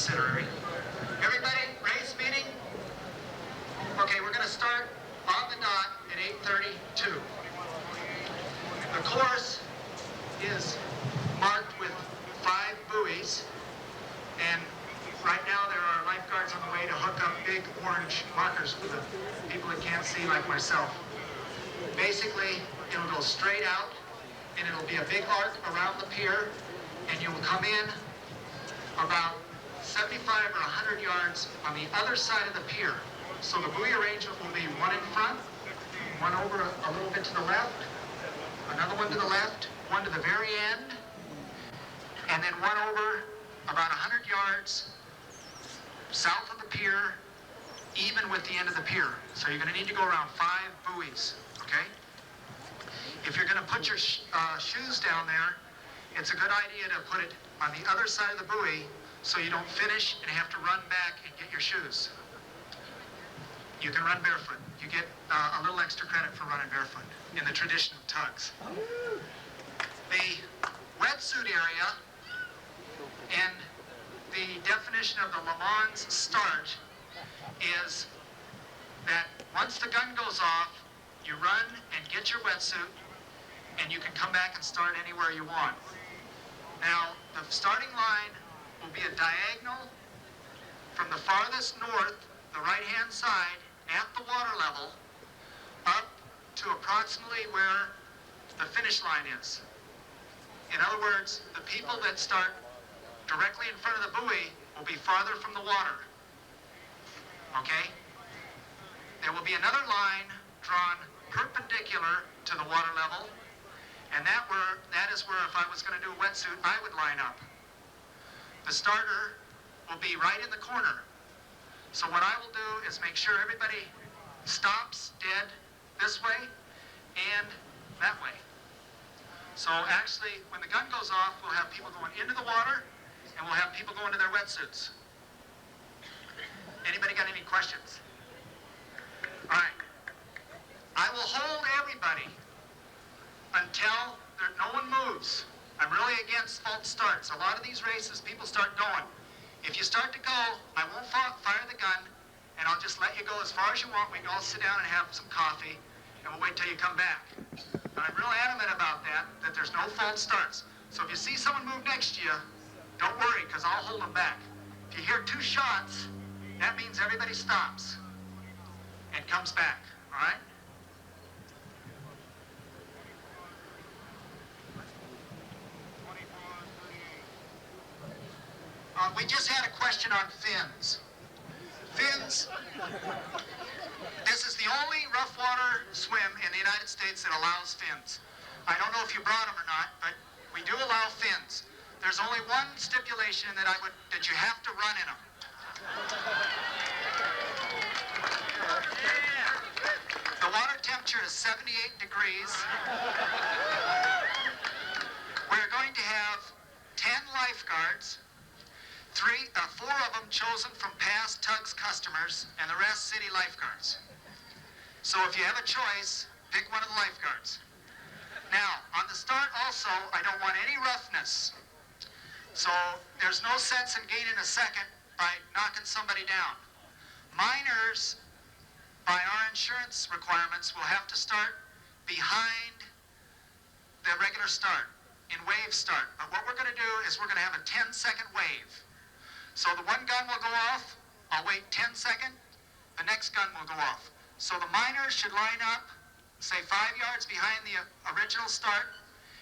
subsidiary. Everybody, race meeting? Okay, we're going to start on the dot at 8:32. The course is marked with 5 buoys, and right now there are lifeguards on the way to hook up big orange markers for the people that can't see like myself. Basically, it'll go straight out, and it'll be a big arc around the pier, and you will come in about 75 or 100 yards on the other side of the pier. So the buoy arrangement will be one in front, one over a little bit to the left, another one to the left, one to the very end, and then one over about 100 yards south of the pier, even with the end of the pier. So you're going to need to go around 5 buoys, okay? If you're going to put your shoes down there, it's a good idea to put it on the other side of the buoy so you don't finish and have to run back and get your shoes. You can run barefoot. You get a little extra credit for running barefoot in the tradition of tugs. The wetsuit area and the definition of the Le Mans start is that once the gun goes off, you run and get your wetsuit, and you can come back and start anywhere you want. Now, the starting line will be a diagonal from the farthest north, the right-hand side, at the water level, up to approximately where the finish line is. In other words, the people that start directly in front of the buoy will be farther from the water. Okay? There will be another line drawn perpendicular to the water level, and that is where, if I was going to do a wetsuit, I would line up. The starter will be right in the corner. So what I will do is make sure everybody stops dead this way and that way. So actually, when the gun goes off, we'll have people going into the water, and we'll have people going to their wetsuits. Anybody got any questions? All right. I will hold everybody until no one moves. I'm really against false starts. A lot of these races, people start going. If you start to go, I won't fire the gun, and I'll just let you go as far as you want. We can all sit down and have some coffee, and we'll wait till you come back. But I'm real adamant about that there's no false starts. So if you see someone move next to you, don't worry, because I'll hold them back. If you hear 2 shots, that means everybody stops and comes back, all right? We just had a question on fins. Fins, this is the only rough water swim in the United States that allows fins. I don't know if you brought them or not, but we do allow fins. There's only one stipulation that you have to run in them. The water temperature is 78 degrees. We're going to have 10 lifeguards. 4 of them chosen from past Tugs customers, and the rest city lifeguards. So if you have a choice, pick one of the lifeguards. Now, on the start also, I don't want any roughness. So there's no sense in gaining a second by knocking somebody down. Minors, by our insurance requirements, will have to start behind the regular start, in wave start. But what we're going to do is we're going to have a 10-second wave. So the one gun will go off, I'll wait 10 seconds, the next gun will go off. So the miners should line up, say 5 yards behind the original start.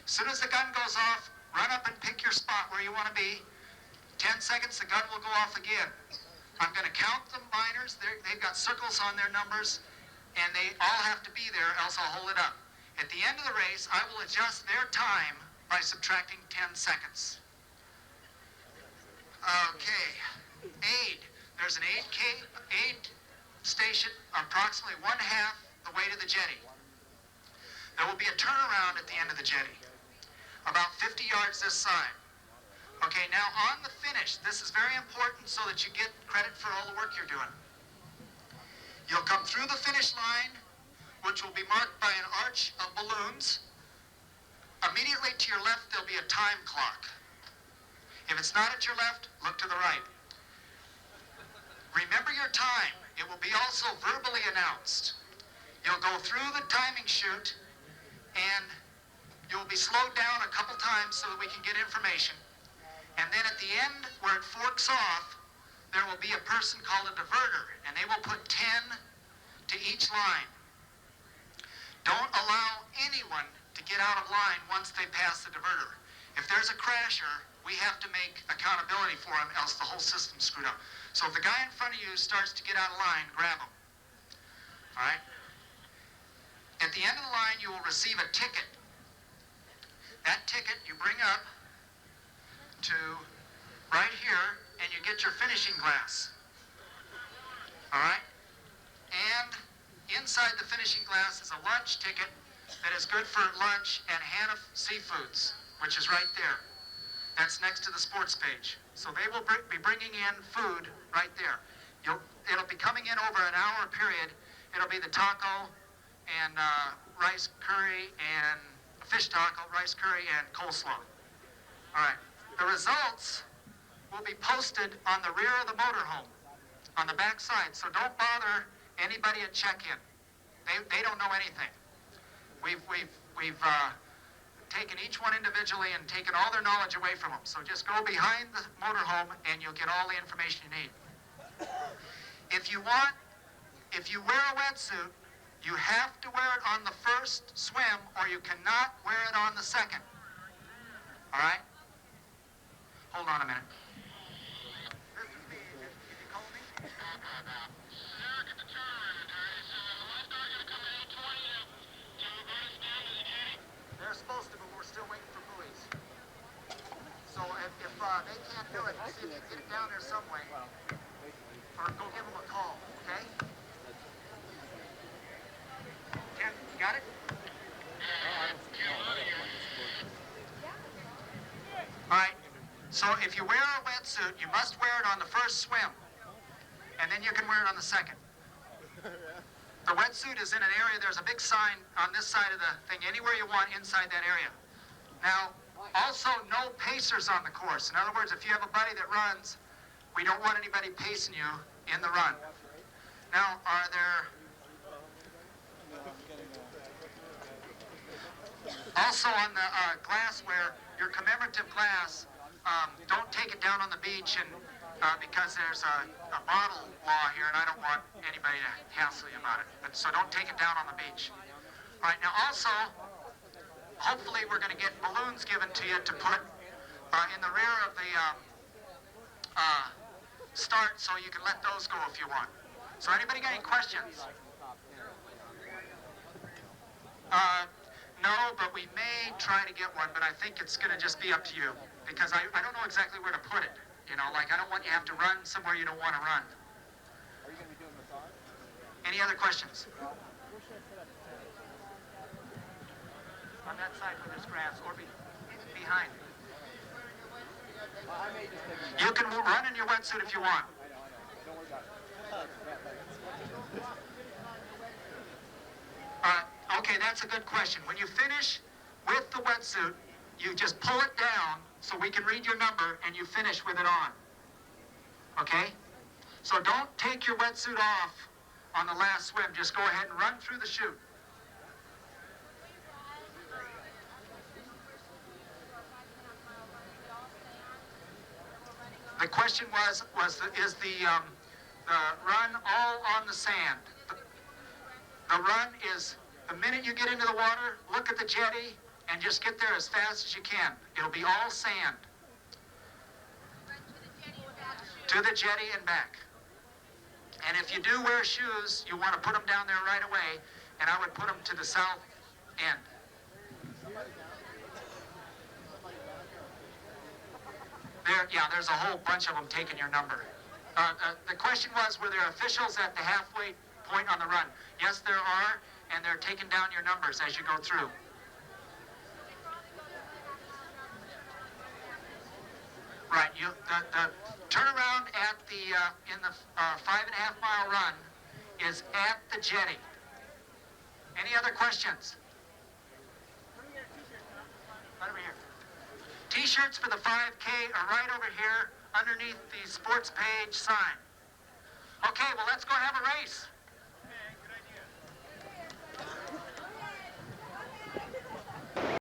As soon as the gun goes off, run up and pick your spot where you want to be. 10 seconds, the gun will go off again. I'm going to count the miners. They've got circles on their numbers, and they all have to be there, else I'll hold it up. At the end of the race, I will adjust their time by subtracting 10 seconds. Okay, aid. There's an aid station approximately 1/2 the way to the jetty. There will be a turnaround at the end of the jetty, about 50 yards this side. Okay, now on the finish, this is very important so that you get credit for all the work you're doing. You'll come through the finish line, which will be marked by an arch of balloons. Immediately to your left, there'll be a time clock. If it's not at your left, look to the right. Remember your time. It will be also verbally announced. You'll go through the timing chute, and you'll be slowed down a couple times so that we can get information. And then at the end, where it forks off, there will be a person called a diverter, and they will put 10 to each line. Don't allow anyone to get out of line once they pass the diverter. If there's a crasher, we have to make accountability for him, else the whole system's screwed up. So if the guy in front of you starts to get out of line, grab him. All right? At the end of the line, you will receive a ticket. That ticket you bring up to right here, and you get your finishing glass. All right? And inside the finishing glass is a lunch ticket that is good for lunch at Hannah Seafoods, which is right there. That's next to the sports page. So they will be bringing in food right there. It'll be coming in over an hour period. It'll be the taco and rice curry and fish taco, rice curry, and coleslaw. All right. The results will be posted on the rear of the motorhome, on the back side. So don't bother anybody at check-in. They don't know anything. We've taken each one individually and taken all their knowledge away from them. So just go behind the motorhome and you'll get all the information you need. If you wear a wetsuit, you have to wear it on the first swim or you cannot wear it on the second. All right? Hold on a minute. This is me. Did you call me? They're supposed to, but we're still waiting for buoys. So if they can't do it, see if you can get it down there some way. Or go give them a call, okay? Ken, you got it? All right. So if you wear a wetsuit, you must wear it on the first swim. And then you can wear it on the second. The wetsuit is in an area, there's a big sign on this side of the thing, anywhere you want inside that area. Now, also no pacers on the course. In other words, if you have a buddy that runs, we don't want anybody pacing you in the run. Now, are there... Also on the glassware, your commemorative glass, don't take it down on the beach and because there's a bottle law here and I don't want anybody to hassle you about it. So don't take it down on the beach. All right, now also, hopefully we're going to get balloons given to you to put in the rear of the start so you can let those go if you want. So anybody got any questions? No, but we may try to get one, but I think it's going to just be up to you because I don't know exactly where to put it. You know, like I don't want you to have to run somewhere you don't want to run. Are you going to be doing massage? Any other questions? On that side where there's grass or behind. I may just take You can run in your wetsuit if you want. I know. Don't worry about it. Okay, that's a good question. When you finish with the wetsuit, you just pull it down so we can read your number and you finish with it on. Okay? So don't take your wetsuit off on the last swim. Just go ahead and run through the chute. The question is the run all on the sand? The run is the minute you get into the water, look at the jetty, and just get there as fast as you can. It'll be all sand. To the jetty and back. And if you do wear shoes, you want to put them down there right away, and I would put them to the south end. There's a whole bunch of them taking your number. The question was, were there officials at the halfway point on the run? Yes, there are, and they're taking down your numbers as you go through. Right, the turnaround at the in the 5.5 mile run is at the jetty. Any other questions? Right over here. T-shirts for the 5K are right over here underneath the sports page sign. Okay, well, let's go have a race.